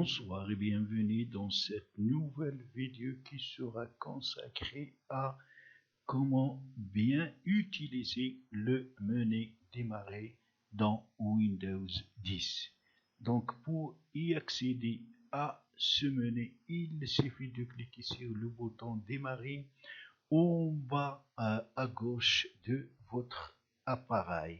Bonsoir et bienvenue dans cette nouvelle vidéo qui sera consacrée à comment bien utiliser le menu démarrer dans Windows 10. Donc pour y accéder à ce menu, il suffit de cliquer sur le bouton démarrer en bas à gauche de votre appareil.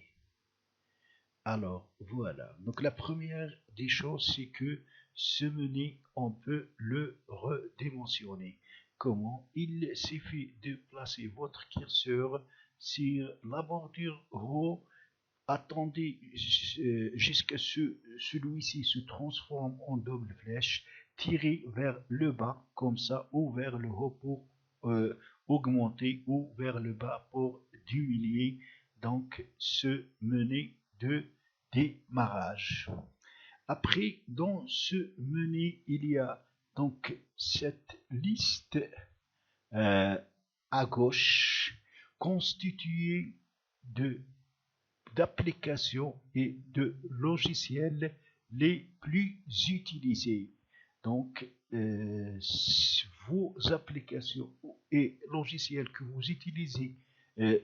Alors voilà, donc la première des choses, c'est que ce menu, on peut le redimensionner. Comment? Il suffit de placer votre curseur sur la bordure haut. Attendez jusqu'à ce que celui-ci se transforme en double flèche. Tirez vers le bas comme ça, ou vers le haut pour augmenter, ou vers le bas pour diminuer donc ce menu de démarrage. Après, dans ce menu, il y a donc cette liste à gauche constituée d'applications et de logiciels les plus utilisés. Donc, vos applications et logiciels que vous utilisez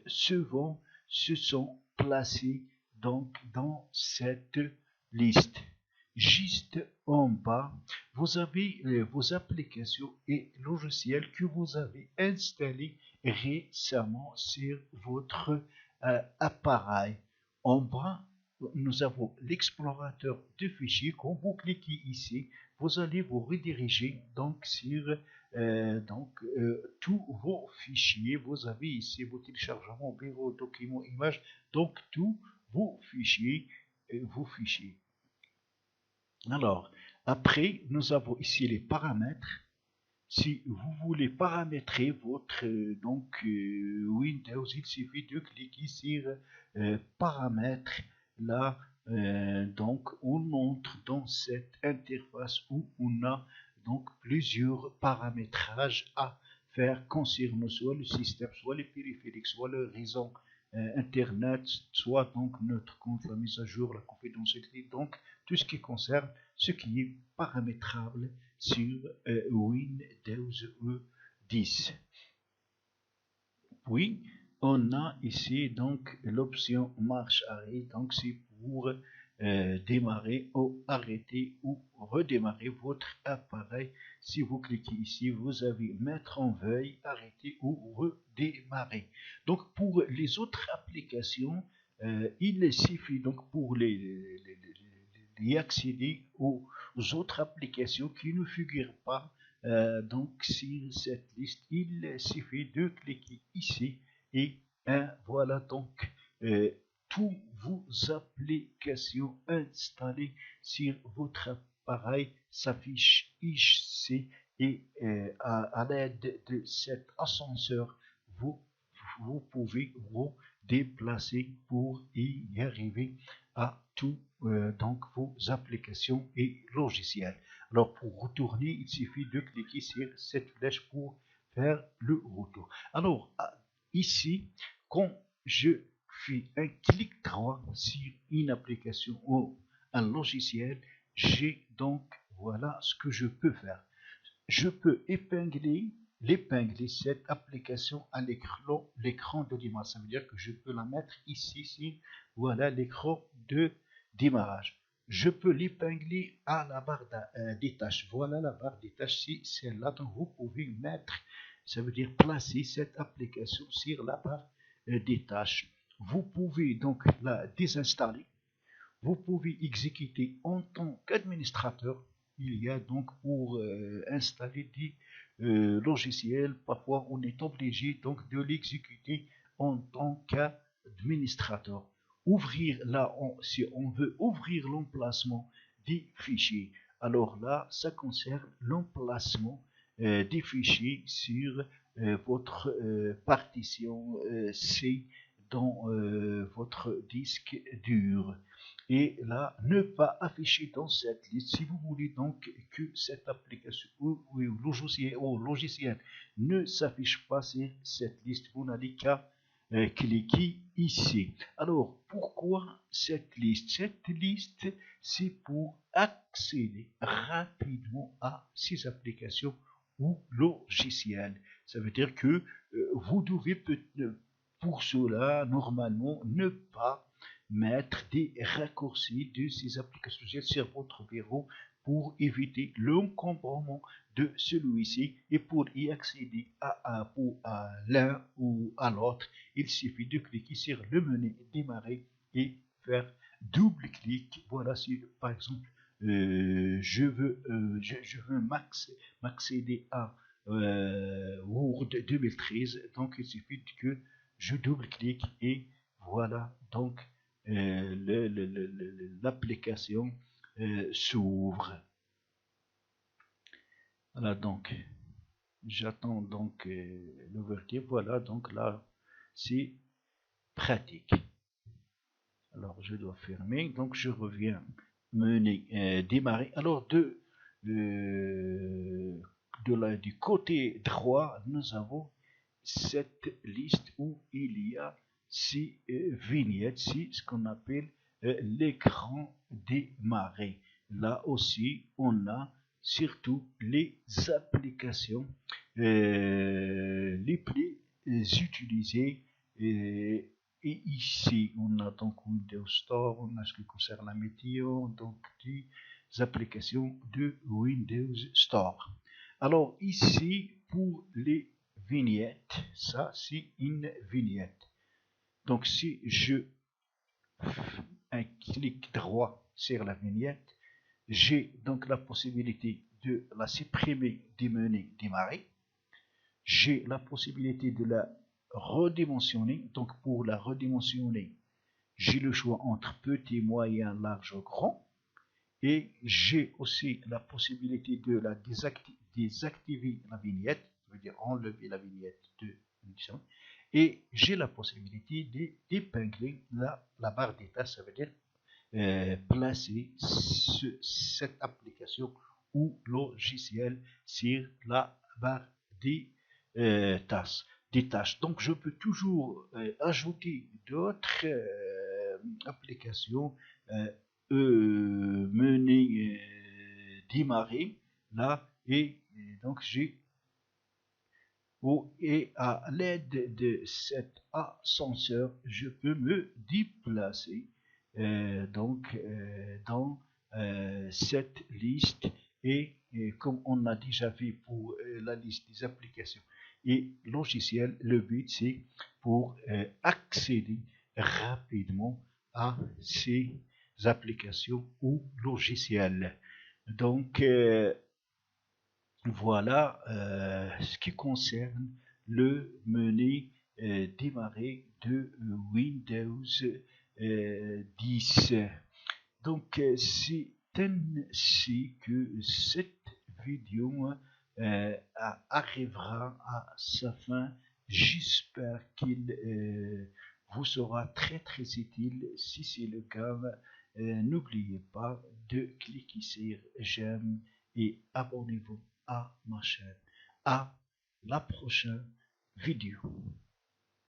souvent se sont placés donc dans cette liste. Juste en bas, vous avez vos applications et logiciels que vous avez installés récemment sur votre appareil. En bas, nous avons l'explorateur de fichiers. Quand vous cliquez ici, vous allez vous rediriger donc sur tous vos fichiers. Vous avez ici vos téléchargements, bureaux, documents, images, donc tous vos fichiers. Alors, après, nous avons ici les paramètres. Si vous voulez paramétrer votre Windows, il suffit de cliquer sur paramètres. Là, donc, on entre dans cette interface où on a donc plusieurs paramétrages à faire concernant soit le système, soit les périphériques, soit le réseau Internet, soit donc notre compte, la mise à jour, la confidentialité, donc tout ce qui concerne ce qui est paramétrable sur Windows 10. Puis, on a ici donc l'option marche arrêt, donc c'est pour démarrer ou arrêter ou redémarrer votre appareil. Si vous cliquez ici, vous avez mettre en veille, arrêter ou redémarrer. Donc pour les autres applications, il suffit donc pour y accéder aux autres applications qui ne figurent pas donc sur cette liste. Il suffit de cliquer ici et voilà donc toutes vos applications installées sur votre appareil s'affichent ici, et à l'aide de cet ascenseur, vous pouvez vous déplacer pour y arriver à tous donc vos applications et logiciels. Alors pour retourner, il suffit de cliquer sur cette flèche pour faire le retour. Alors ici, quand je fais un clic droit sur une application ou un logiciel, j'ai donc voilà ce que je peux faire. Je peux l'épingler cette application à l'écran de démarrage. Ça veut dire que je peux la mettre ici, voilà l'écran de démarrage. Je peux l'épingler à la barre des tâches. Voilà la barre des tâches, c'est celle-là. Donc vous pouvez mettre, ça veut dire placer cette application sur la barre des tâches. Vous pouvez donc la désinstaller. Vous pouvez exécuter en tant qu'administrateur. Il y a donc pour installer des logiciels, parfois on est obligé donc de l'exécuter en tant qu'administrateur. Ouvrir là, si on veut ouvrir l'emplacement des fichiers, alors là, ça concerne l'emplacement des fichiers sur votre partition C dans votre disque dur. Et là, ne pas afficher dans cette liste. Si vous voulez donc que cette application ou logiciel ne s'affiche pas sur cette liste, vous n'allez qu'à cliquez ici. Alors, pourquoi cette liste? Cette liste, c'est pour accéder rapidement à ces applications ou logiciels. Ça veut dire que vous devez pour cela, normalement, ne pas mettre des raccourcis de ces applications sur votre bureau pour éviter l'encombrement de celui-ci et pour y accéder à l'un ou à l'autre, il suffit de cliquer sur le menu démarrer et faire double clic. Voilà, si par exemple je veux m'accéder à Word 2013, donc il suffit que je double clique et voilà, donc l'application s'ouvre. Voilà, donc j'attends donc l'ouverture. Voilà, donc là c'est pratique. Alors je dois fermer, donc je reviens menu démarrer. Alors du côté droit, nous avons cette liste où il y a ces vignettes, c'est ce qu'on appelle l'écran démarrer. Là aussi, on a surtout les applications les plus utilisées. Et ici, on a donc Windows Store, on a ce qui concerne la météo, donc des applications de Windows Store. Alors ici, pour les vignettes, ça c'est une vignette. Donc si je fais un clic droit sur la vignette, j'ai donc la possibilité de la supprimer du menu démarrer. J'ai la possibilité de la redimensionner. Donc pour la redimensionner, j'ai le choix entre petit, moyen, large ou grand. Et j'ai aussi la possibilité de la désactiver la vignette, ça veut dire enlever la vignette de l'émission. Et j'ai la possibilité d'épingler la barre d'état, ça veut dire placer cette application ou logiciel sur la barre des tâches. Donc je peux toujours ajouter d'autres applications mener démarrer là et donc j'ai et à l'aide de cet ascenseur je peux me déplacer donc dans cette liste et comme on a déjà vu pour la liste des applications et logiciels, le but c'est pour accéder rapidement à ces applications ou logiciels. Donc voilà ce qui concerne le menu démarrer de Windows 10. Donc c'est ainsi que cette vidéo arrivera à sa fin. J'espère qu'il vous sera très très utile. Si c'est le cas, n'oubliez pas de cliquer sur j'aime et abonnez-vous à ma chaîne. À la prochaine vidéo.